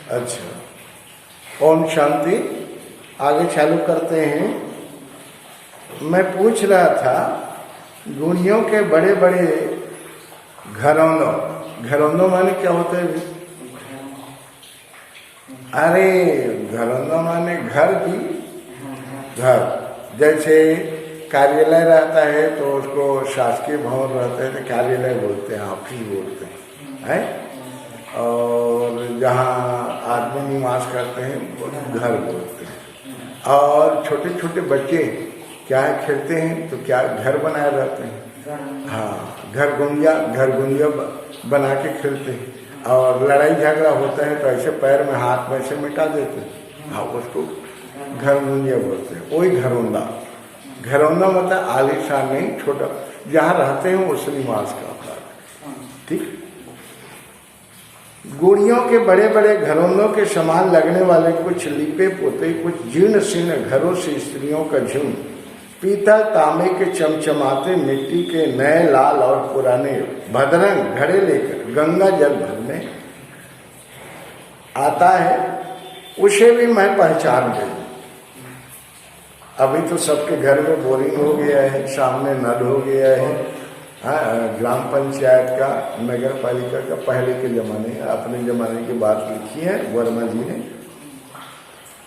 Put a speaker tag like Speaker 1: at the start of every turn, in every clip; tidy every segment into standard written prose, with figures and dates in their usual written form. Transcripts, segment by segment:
Speaker 1: अच्छा, ओम शांति। आगे चालू करते हैं। मैं पूछ रहा था, गुड़ियों के बड़े बड़े घरौंदों, घरौंदों माने क्या होता है? अरे घरौंदों माने घर की, घर जैसे कार्यालय रहता है तो उसको शासकीय भवन रहता है तो कार्यालय बोलते हैं, ऑफिस बोलते हैं, और जहाँ आदमी निवास करते हैं वो घर बोलते हैं। और छोटे छोटे बच्चे क्या है, खेलते हैं तो क्या घर बनाए रहते हैं, हाँ घर गुंजिया बना के खेलते हैं। और लड़ाई झगड़ा होता है तो ऐसे पैर में हाथ में से मिटा देते हैं, हाँ उसको घर गुंजिया बोलते हैं। वही घरौंदा, घरौंदा मतलब आलीशान नहीं, छोटा जहाँ रहते हैं उस निवास का अपराध। ठीक, गुड़ियों के बड़े बड़े घरौंदों के समान लगने वाले कुछ लिपे पोते, कुछ जीर्ण शीर्ण घरों से स्त्रियों का झुंड, पीतल तांबे के चमचमाते मिट्टी के नए लाल और पुराने भद्रंग घड़े लेकर गंगा जल भरने आता है, उसे भी मैं पहचान गई। अभी तो सबके घर में बोरिंग हो गया है, सामने नल हो गया है, हाँ, ग्राम पंचायत का, नगर पालिका का पहले के जमाने, अपने जमाने की बात लिखी है वर्मा जी ने।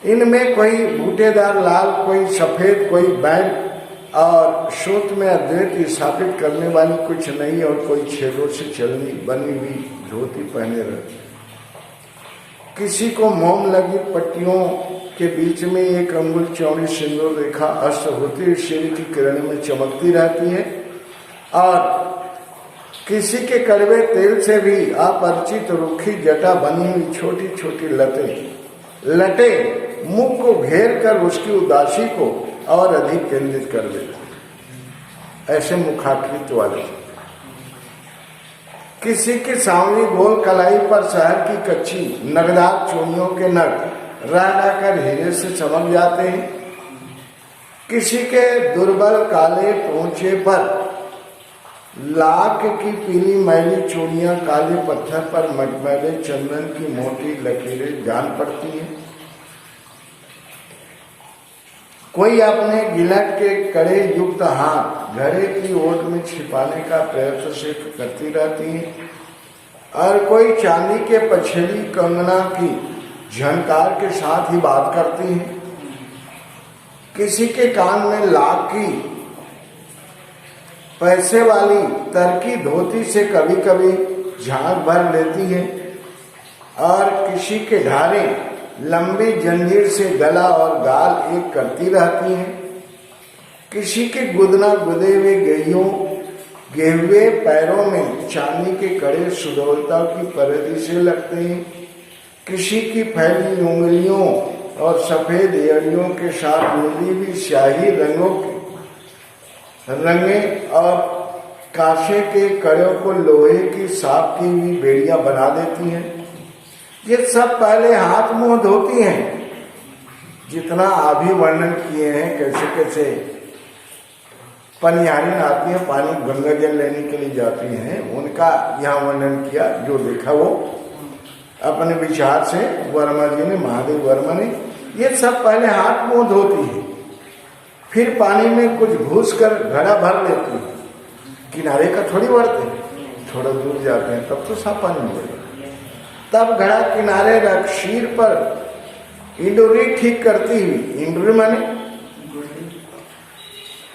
Speaker 1: इनमें कोई बूटेदार लाल, कोई सफेद, कोई बैंड और सूत में अद्वैत स्थापित करने वाली कुछ नहीं, और कोई छेदों से चलनी बनी हुई धोती पहने रहती। किसी को मोम लगी पट्टियों के बीच में एक अंगुल चौड़ी सिंदूर रेखा अस्त होती हुई सूर्य की किरण में चमकती रहती है, और किसी के कड़वे तेल से भी अपरिचित रुखी जटा बनी हुई छोटी छोटी लटे मुख को घेर कर उसकी उदासी को और अधिक केंद्रित कर देते। ऐसे मुखाकृत वाले। किसी की सांवली गोल कलाई पर शहर की कच्ची नगदार चूड़ियों के नग रह कर हीरे से चमक जाते हैं। किसी के दुर्बल काले पोंछे पर लाख की पीली मैली चूड़ियां काले पत्थर पर मटमैले चंदन की मोटी लकीरें जान पड़ती हैं। कोई अपने गिलट के कड़े युक्त हाथ घड़े की ओट में छिपाने का प्रयत्न से करती रहती है, और कोई चांदी के पछेली कंगना की झनकार के साथ ही बात करती है। किसी के कान में लाख की पैसे वाली तरकी धोती से कभी कभी झांक भर लेती है, और किसी के ढारे लंबी जंजीर से गला और गाल एक करती रहती हैं। किसी के गुदना गुदे हुए गेहुए पैरों में चांदी के कड़े सुडौलता की परदी से लगते हैं। किसी की फैली उंगलियों और सफेद एड़ियों के साथ मिली हुई स्याही रंगों के रंगे और कांसे के कड़ों को लोहे की साफ की हुई बेड़ियां बना देती हैं। ये सब पहले हाथ मुंह धोती हैं। जितना अभी वर्णन किए हैं कैसे कैसे पनियारी आती है, पानी गंगा जल लेने के लिए जाती हैं, उनका यहाँ वर्णन किया। जो देखा वो अपने विचार से वर्मा जी ने, महादेव वर्मा ने, ये सब पहले हाथ मुंह धोती है, फिर पानी में कुछ घुस कर घड़ा भर लेती है। किनारे का थोड़ी भरते, थोड़ा दूर जाते हैं तब तो साफ पानी मिलेगा। तब घड़ा किनारे रख शीर पर इंडोरी ठीक करती हुई, इंडोरी माने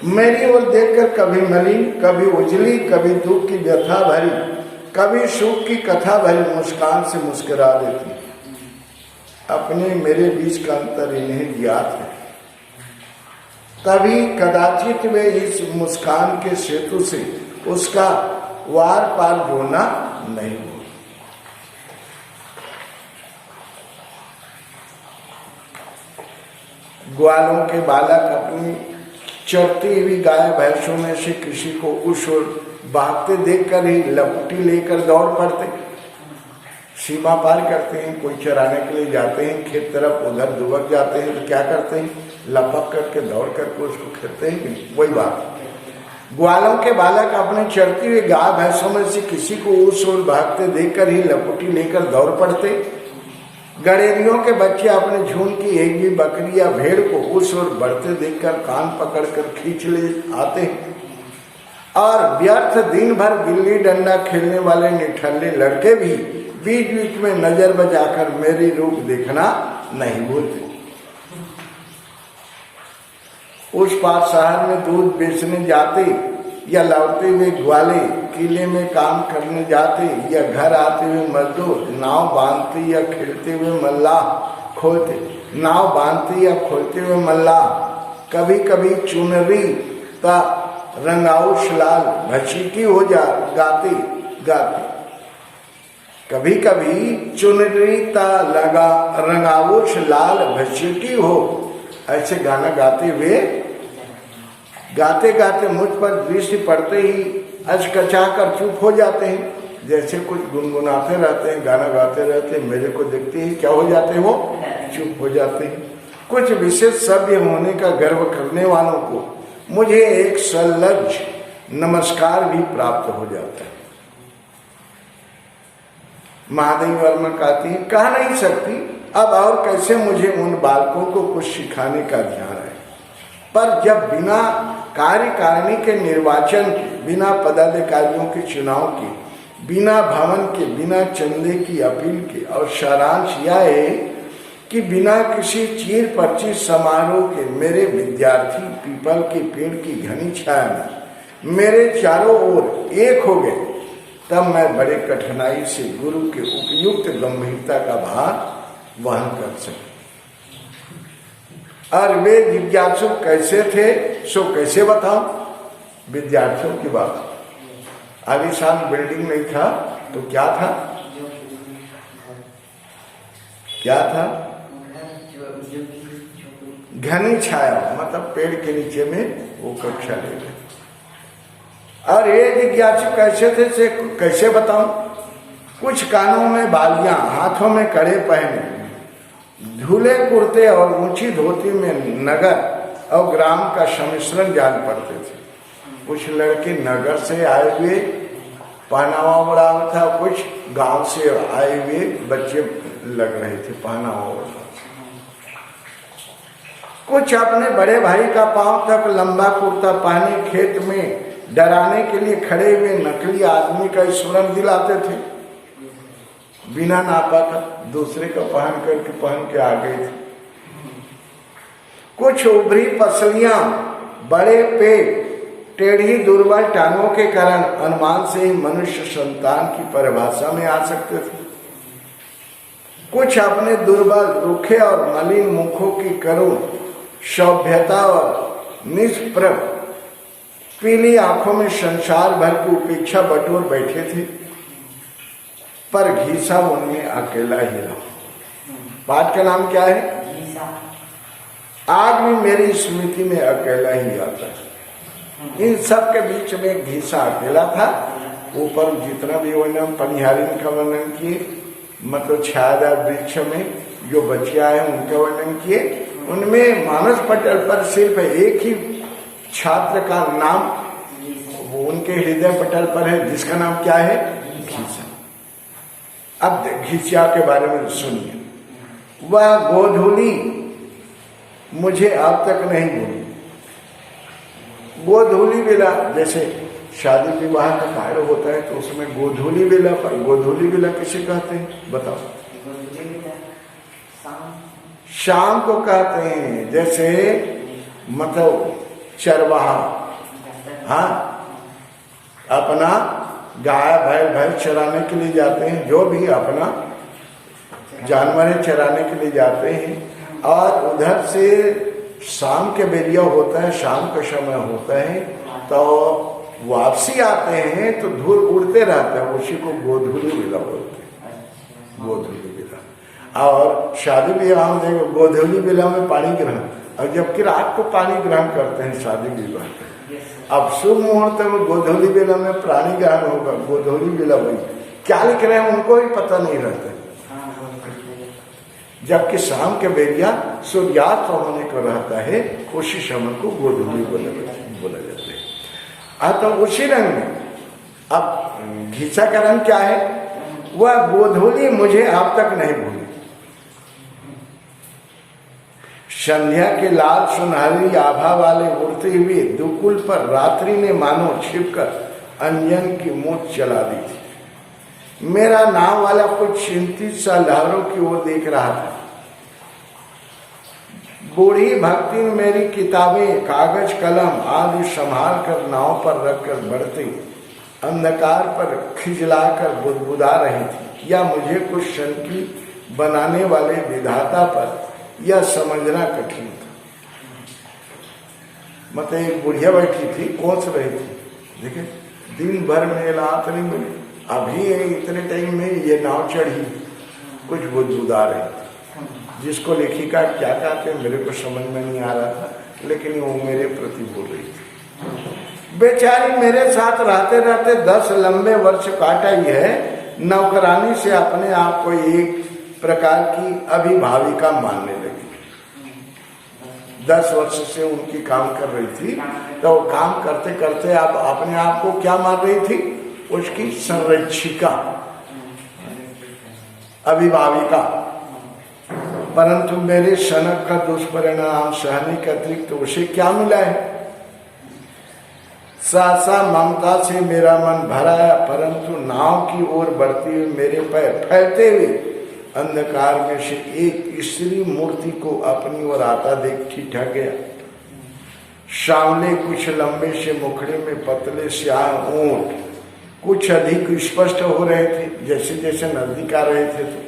Speaker 1: मेरी ओर देखकर कभी मलिन, कभी उजली, कभी दुख की व्यथा भरी, कभी सुख की कथा भरी मुस्कान से मुस्कुरा देती। अपने मेरे बीच का अंतर इन्हें ज्ञात है, तभी कदाचित वे इस मुस्कान के सेतु से उसका वार पार जोड़ना नहीं हो। ग्वालों के बालक अपनी चरती हुई गाय भैंसों में से किसी को उस ओर भागते देखकर ही लपटी लेकर दौड़ पड़ते, सीमा पार करते हैं। कोई चराने के लिए जाते हैं खेत तरफ, उधर दुबक जाते हैं तो क्या करते हैं, लपक करके दौड़ करके उसको खेते हैं। वही बात, ग्वालों के बालक अपने चरती हुई गाय भैंसों में से किसी को उस ओर भागते देखकर ही लपटी लेकर दौड़ पड़ते। गड़ेरियों के बच्चे अपने झुंड की एक भी बकरी या भेड़ को उस ओर बढ़ते देखकर कान पकड़कर खींच ले आते हैं। और व्यर्थ दिन भर गिल्ली डंडा खेलने वाले निठल्ले लड़के भी बीच बीच में नजर बचाकर मेरी रूप देखना नहीं भूलते। उस पार शहर में दूध बेचने जाते या लौटते हुए ग्वाले, किले में काम करने जाते या घर आते हुए मजदूर, नाव बांधते या खेलते हुए मल्लाह खोलते, नाव बांधते या खोलते हुए मल्लाह, कभी कभी चुनरी का रंगाउश लाल भचीटी हो जा गाते गाते, कभी कभी चुनरी ता लगा रंगाउश लाल भचीटी हो, ऐसे गाना गाते हुए गाते गाते मुझ पर दृष्टि पड़ते ही अचकचा कर चुप हो जाते हैं। जैसे कुछ गुनगुनाते रहते हैं, गाना गाते रहते हैं, मेरे को देखते ही क्या हो जाते हैं, वो चुप हो जाते हैं। कुछ विशेष सभ्य होने का गर्व करने वालों को मुझे एक सलज्ज नमस्कार भी प्राप्त हो जाता है। महादेवी वर्मा कहती है, कह नहीं सकती अब और कैसे मुझे उन बालकों को कुछ सिखाने का ध्यान है, पर जब बिना कार्यकारिणी के निर्वाचन के, बिना पदाधिकारियों के चुनाव के, बिना भवन के, बिना चंदे की अपील के, और सारांश यह है कि बिना किसी चीर पर्ची समारोह के मेरे विद्यार्थी पीपल के पेड़ की घनी छाया में मेरे चारों ओर एक हो गए, तब मैं बड़े कठिनाई से गुरु के उपयुक्त गंभीरता का भार वहन कर सके। और वे जिज्ञासु कैसे थे सो कैसे बताऊं। विद्यार्थियों की बात, आलीशान बिल्डिंग नहीं था तो क्या था, क्या था, घनी छाया, मतलब पेड़ के नीचे में वो कक्षा ले गए। और ये जिज्ञासु कैसे थे से कैसे बताऊं। कुछ कानों में बालियां, हाथों में कड़े पहने, धुले कुर्ते और ऊंची धोती में नगर और ग्राम का सम्मिश्रण जान पड़ते थे। कुछ लड़के नगर से आए हुए पहनावा उड़ा था, कुछ गांव से आए हुए बच्चे लग रहे थे पहनावा उड़ा। कुछ अपने बड़े भाई का पांव तक लंबा कुर्ता पहने खेत में डराने के लिए खड़े हुए नकली आदमी का स्मरण दिलाते थे। बिना नापा था, दूसरे का पहन के आ गए थे। कुछ उभरी पसलियां, बड़े पेट, टेढ़ी दुर्बल टांगों के कारण अनुमान से ही मनुष्य संतान की परिभाषा में आ सकते थे। कुछ अपने दुर्बल, रूखे और मलिन मुखों की करुण सभ्यता और निष्प्रभ पीली आंखों में संसार भर की उपेक्षा बटोर बैठे थे, पर घीसा उनमें अकेला ही रहा। पाठ का नाम क्या है? आज भी मेरी स्मृति में अकेला ही आता है। इन सब के बीच में घीसा अकेला था। ऊपर जितना भी वर्णन पनिहारिन का वर्णन किए, मतलब छायादार वृक्ष में जो बच्चियां हैं उनका वर्णन किए, उनमें मानस पटल पर सिर्फ एक ही छात्र का नाम वो उनके हृदय पटल पर है, जिसका नाम क्या है? घीसा। अब घीसिया के बारे में सुनिए। वह गोधूली मुझे अब तक नहीं भूली। गोधूली बेला, जैसे शादी विवाह का कार्य होता है तो उसमें गोधूली बेला, पर गोधूली बेला किसे कहते हैं बताओ? शाम को कहते हैं। जैसे मतलब चरवाहा, हाँ, अपना गाय भैंस चराने के लिए जाते हैं, जो भी अपना जानवर चराने के लिए जाते हैं, और उधर से शाम के बेरिया होता है, शाम का समय होता है, तो वापसी आते हैं तो धूल उड़ते रहता है, उसी को गोधूली बेला बोलते हैं। गोधूली बेला। और शादी विवाह में देखो गोधूली बेला में पानी ग्रहण, और जबकि रात को पानी ग्रहण करते हैं शादी विवाह में। अब शुभ मुहूर्त में गोधूली बेला में प्राणी ग्रहण होगा, गोधूली बेला वही क्या लिख रहे हैं उनको भी पता नहीं रहता। जबकि शाम के बेरिया सूर्यास्त होने को रहता है, उसी समय को गोधूली बोला जाता है। तो उसी रंग में अब घीसा का रंग क्या है? वह गोधूली मुझे अब तक नहीं भूली। संध्या के लाल सुनहरी आभा वाले उड़ते हुए दुकुल पर रात्रि ने मानो छिपकर अंजन की मूंछ चला दी थी। मेरा नाव वाला कुछ चिंतित सा लहरों की ओर देख रहा था। बूढ़ी भक्ति ने मेरी किताबें, कागज, कलम आदि संभाल कर नाव पर रखकर बढ़ते अंधकार पर खिजलाकर बुदबुदा रही थी। या मुझे कुछ शंकी बनाने वाले विधाता पर यह समझना कठिन था। मतलब एक बुढ़िया बैठी थी, कोस रही थी, देखिए दिन भर में रात नहीं मिली, अभी इतने टाइम में ये नाव चढ़ी, कुछ बुदबुदा रही थी। जिसको लेखिका क्या कहते मेरे को समझ में नहीं आ रहा था, लेकिन वो मेरे प्रति बोल रही थी। बेचारी मेरे साथ रहते रहते 10 लंबे वर्ष काटा ही है। नौकरानी से अपने आप को एक प्रकार की अभिभाविका मानने लगी। 10 वर्ष से उनकी काम कर रही थी, तो वो काम करते करते आप अपने आप को क्या मान रही थी? उसकी संरक्षिका, अभिभाविका। परंतु मेरे शनक का दुष्परिणाम सहने के अतिरिक्त उसे क्या मिला है? सहसा ममता से मेरा मन भरा है, परंतु नाव की ओर बढ़ती हुई मेरे पैर फैलते हुए अंधकार में से एक स्त्री मूर्ति को अपनी ओर आता देख ठिठक गया। सामने कुछ लंबे से मुखड़े में पतले स्याह ऊंट कुछ अधिक स्पष्ट हो रहे थे। जैसे जैसे नजदीक आ रहे थे तो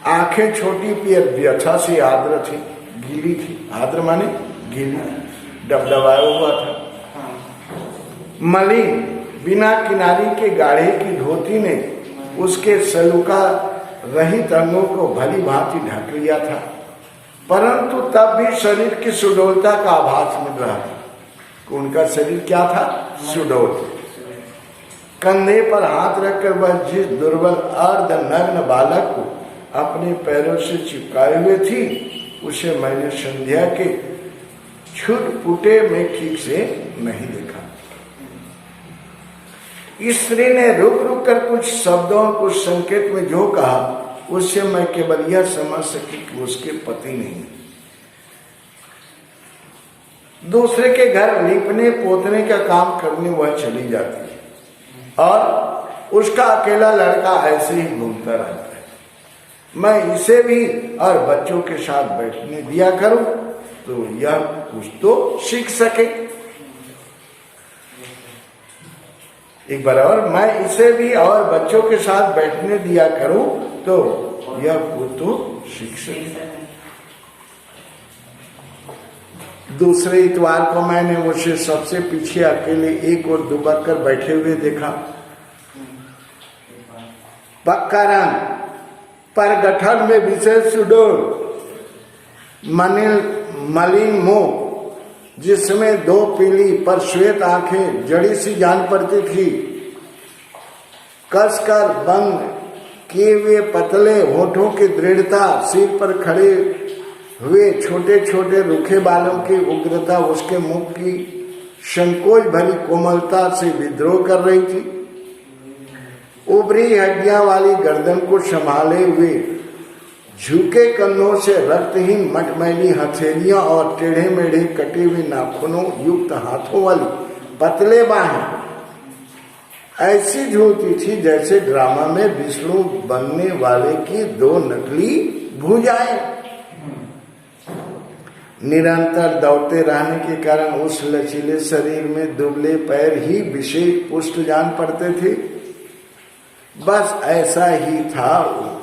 Speaker 1: आंखें छोटी, पैर व्यथा से आर्द्र थी, गीली थी। आर्द्र माने गीली, डबडबाया हुआ था। मलिन बिना किनारी के गाढ़े की धोती ने उसके सलूका रहित अंगों को भली भांति ढक लिया था, परंतु तब भी शरीर की सुडौलता का आभास मिल रहा था। उनका शरीर क्या था? सुडौल। कंधे पर हाथ रखकर वह जिस दुर्बल अर्ध नग्न बालक को अपने पैरों से चिपकाए हुए थी, उसे मैंने संध्या के छुटपुटे में ठीक से नहीं देखा। स्त्री ने रुक रुक कर कुछ शब्दों, कुछ संकेत में जो कहा, उससे मैं केवल यह समझ सकी कि उसके पति नहीं। दूसरे के घर लीपने पोतने का काम करने वह चली जाती है और उसका अकेला लड़का ऐसे ही घूमता रहता है। मैं इसे भी और बच्चों के साथ बैठने दिया करूं तो यह कुछ तो सीख सके। एक बार और, मैं इसे भी और बच्चों के साथ बैठने दिया करूं तो यह कुछ तो सीख सके। दूसरे इतवार को मैंने उसे सबसे पीछे अकेले एक और दुबक कर बैठे हुए देखा। पक्का रंग पर गठन में विशेष सुडौल, मलिन मुंह जिसमें 2 पीली पर श्वेत आंखें जड़ी सी जान पड़ती थी, कसकर बंद किए हुए पतले होठों की दृढ़ता, सिर पर खड़े हुए छोटे छोटे रूखे बालों की उग्रता उसके मुख की संकोच भरी कोमलता से विद्रोह कर रही थी। उभरी हड्डियां वाली गर्दन को संभाले हुए झुके कंधों से रक्तहीन मटमैली हथेलियां और टेढ़े मेढ़े कटे हुए नाखूनों युक्त हाथों वाली पतले बाहें ऐसी झूलती थी जैसे ड्रामा में विष्णु बनने वाले की 2 नकली भुजाएं। निरंतर दौड़ते रहने के कारण उस लचीले शरीर में दुबले पैर ही विशेष पुष्ट जान पड़ते थे। बस ऐसा ही था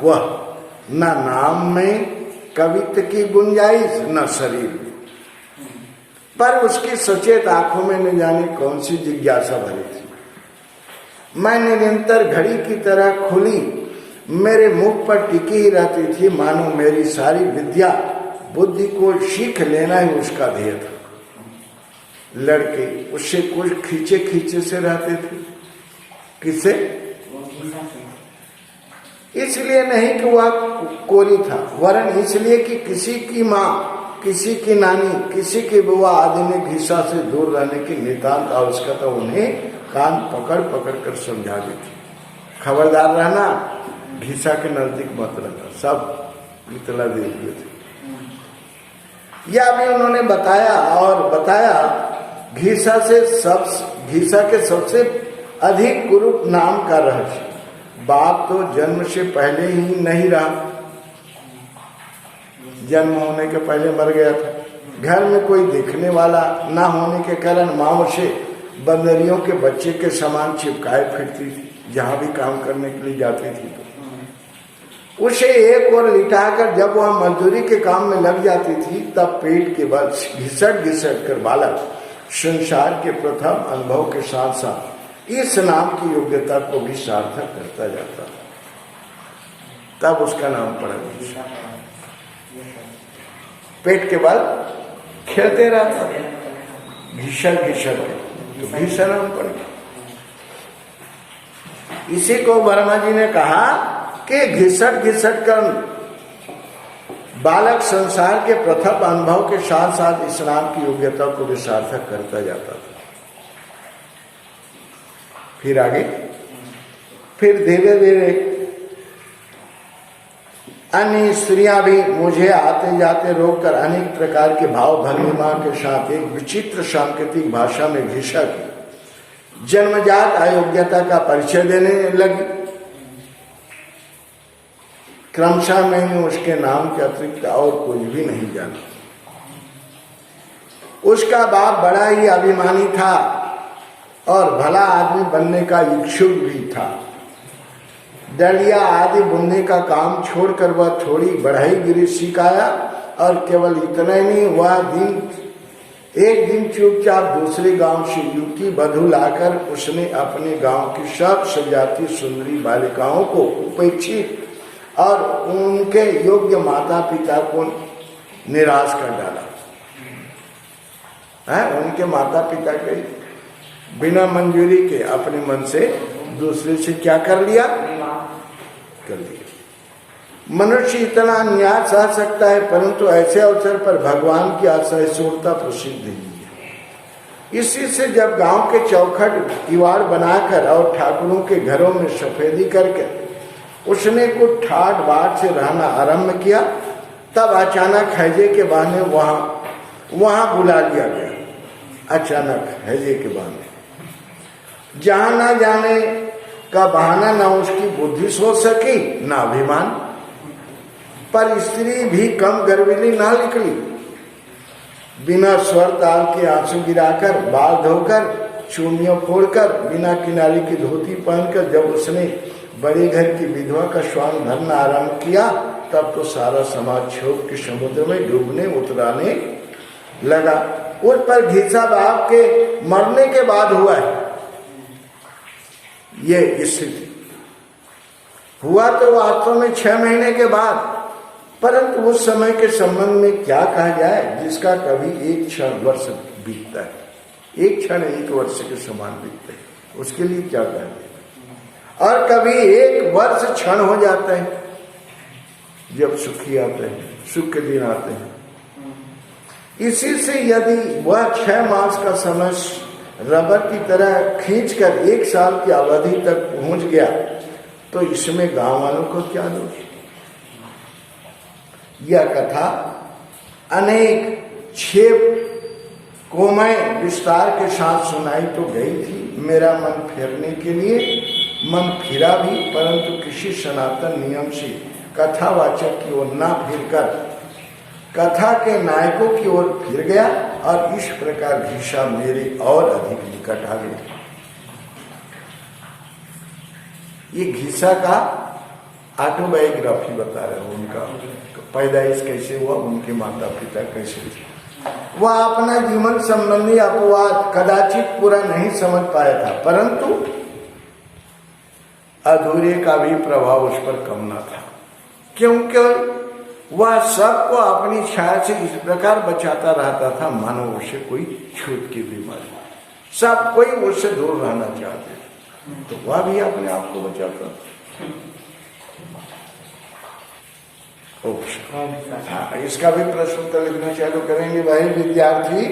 Speaker 1: वह, न नाम में कवित्व की गुंजाइश, न शरीर में। पर उसकी सचेत आंखों में न जाने कौन सी जिज्ञासा भरी थी। मैं निरंतर घड़ी की तरह खुली मेरे मुख पर टिकी ही रहती थी, मानो मेरी सारी विद्या बुद्धि को सीख लेना ही उसका ध्येय था। लड़के उससे कुछ खींचे खींचे से रहते थे। किससे? इसलिए नहीं कि वह कोरी था, वरन इसलिए कि किसी की माँ, किसी की नानी, किसी की बुआ आदि ने घिसा से दूर रहने की नितांत आवश्यकता उन्हें कान पकड़ पकड़ कर समझा दी थी। खबरदार रहना, घिसा के नजदीक मत रहना, सब इतला दे दिए थे। यह भी उन्होंने बताया घीसा के सबसे अधिक कुरूप नाम का रहस्य। बाप तो जन्म से पहले ही नहीं रहा, जन्म होने के पहले मर गया था। घर में कोई देखने वाला ना होने के कारण माँ उसे बंदरियों के बच्चे के समान चिपकाए फिरती थी। जहां भी काम करने के लिए जाती थी तो उसे एक और लिटाकर जब वह मजदूरी के काम में लग जाती थी, तब पेट के बल घिसट घिसट कर बालक संसार के प्रथम अनुभव के साथ साथ इस नाम की योग्यता को भी सार्थक करता जाता था। तब उसका नाम पड़ा घीसा। पेट के बल खेलते रहता था, घिसट घिसट तो घीसा नाम पड़ गया। इसी को वर्मा जी ने कहा कि घिसट घिसट कर बालक संसार के प्रथम अनुभव के साथ साथ इस नाम की योग्यता को भी सार्थक करता जाता था। फिर आगे, फिर धीरे धीरे अन्य स्त्रियां भी मुझे आते जाते रोककर अनेक प्रकार के भाव भंगिमा के साथ एक विचित्र सांकेतिक भाषा में घिसा की जन्मजात अयोग्यता का परिचय देने लगी। क्रमशः मैंने उसके नाम के अतिरिक्त और कुछ भी नहीं जाना। उसका बाप बड़ा ही अभिमानी था और भला आदमी बनने का इच्छुक भी था। डलिया आदि बुनने का काम छोड़कर वह थोड़ी बढ़ईगिरी सिखाया और केवल इतना ही नहीं, वह एक दिन चुपचाप दूसरे गांव से युवती बधू लाकर उसने अपने गांव की सब सजाती सुंदरी बालिकाओं को उपेक्षित और उनके योग्य माता पिता को निराश कर डाला है। उनके माता पिता के बिना मंजूरी के अपने मन से दूसरे से क्या कर लिया? कर लिया। मनुष्य इतना अन्याय सह सकता है, परंतु ऐसे अवसर पर भगवान की असहिष्णुता प्रसिद्ध नहीं है। इसी से जब गांव के चौखट दीवार बनाकर और ठाकुरों के घरों में सफेदी करके उसने कुछ ठाट बाट से रहना आरंभ किया, तब अचानक हैजे के बहाने वहां बुला लिया गया। अचानक हैजे के बहाने जहां ना जाने का बहाना, ना उसकी बुद्धि सोच सकी ना अभिमान, पर स्त्री भी कम गर्विली ना निकली। बिना स्वर ताल के आंसू गिराकर, बाल धोकर, चूड़ियों फोड़कर, बिना किनारे की धोती पहनकर जब उसने बड़े घर की विधवा का श्वान भरना आरंभ किया, तब तो सारा समाज क्षोभ के समुद्र में डूबने उतराने लगा। उस पर घीसा बाप के मरने के बाद हुआ है ये स्थिति। हुआ तो वास्तव में 6 महीने के बाद, परंतु उस समय के संबंध में क्या कहा जाए जिसका कभी एक क्षण वर्ष बीतता है। एक क्षण 1 वर्ष के समान बीतता है, उसके लिए क्या कहें। और कभी 1 वर्ष क्षण हो जाता है जब सुखी आते हैं, सुख के दिन आते हैं। इसी से यदि वह 6 मास का समय रबर की तरह खींचकर 1 साल की अवधि तक पहुंच गया, तो इसमें गांव वालों को क्या दोष। यह कथा अनेक 6 को मैं विस्तार के साथ सुनाई तो गई थी। मेरा मन फेरने के लिए मन फिरा भी, परंतु किसी सनातन नियम से कथावाचक की ओर न फिरकर कथा के नायकों की ओर फिर गया और इस प्रकार घीसा मेरे और अधिक निकट आ गया। ये घीसा का ऑटोबायोग्राफी बता रहे हैं, उनका पैदाइश कैसे हुआ, उनके माता पिता कैसे थे। वह अपना जीवन संबंधी अपवाद कदाचित पूरा नहीं समझ पाया था, परंतु अधूरे का भी प्रभाव उस पर कम न था, क्योंकि वह सबको अपनी छाया से इस प्रकार बचाता रहता था मानो उसे कोई छूत की बीमारी। सब कोई उससे दूर रहना चाहते, तो वह भी अपने आप को बचाता था। हाँ, इसका भी प्रश्न उत्तर लिखना चालू करेंगे भाई विद्यार्थी।